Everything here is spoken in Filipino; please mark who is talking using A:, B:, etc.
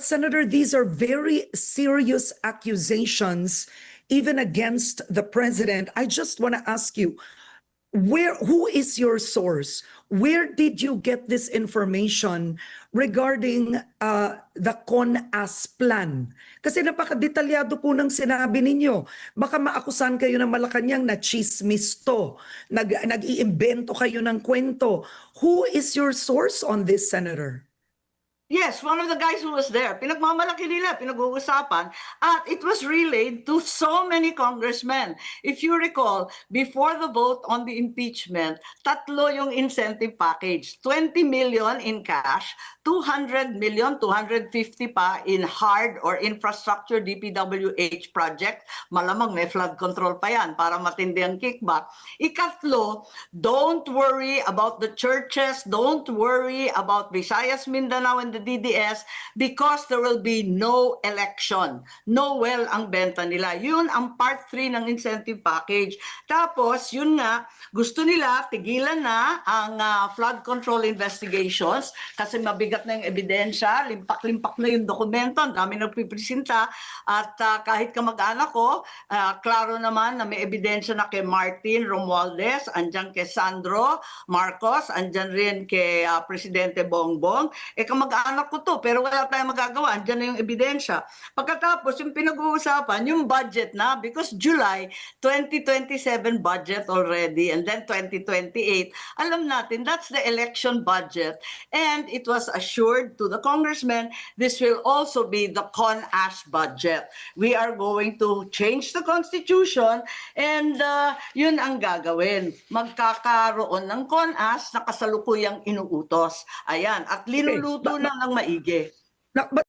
A: Senator, these are very serious accusations, even against the president. I just want to ask you, who is your source? Where did you get this information regarding the CONAS plan? Kasi napakadetalyado po ng sinabi ninyo. Baka maakusan kayo ng Malacanang na chismis to, nag-iimbento kayo ng kwento. Who is your source on this, Senator?
B: Yes, one of the guys who was there, pinagmamalaki nila, pinag-uusapan, at it was relayed to so many congressmen. If you recall, before the vote on the impeachment, tatlo yung incentive package, 20 million in cash, 200 million, 250 pa in hard or infrastructure DPWH project, malamang may flood control pa yan para matindi ang kickback. Ikatlo, don't worry about the churches, don't worry about Visayas, Mindanao, and the DDS because there will be no election. Noel ang benta nila. Yun ang part 3 ng incentive package. Tapos, yun nga, gusto nila tigilan na ang flood control investigations kasi mabigat na yung ebidensya, limpak-limpak na yung dokumento, ang dami nagpipresenta at kahit kamag-anak ko, klaro naman na may ebidensya na kay Martin Romualdez, andyan kay Sandro Marcos, andyan rin kay Presidente Bongbong. Kamag-anak ko to, pero wala tayong magagawa. Andyan na yung ebidensya. Pagkatapos, yung pinag-uusapan, yung budget na, because July 2027 budget already, and then 2028, alam natin, that's the election budget. And it was assured to the congressmen, this will also be the CONAS budget. We are going to change the constitution, and yun ang gagawin. Magkakaroon ng CONAS na kasalukuyang inuutos. Ayan, at linuluto na ng maigi.
A: But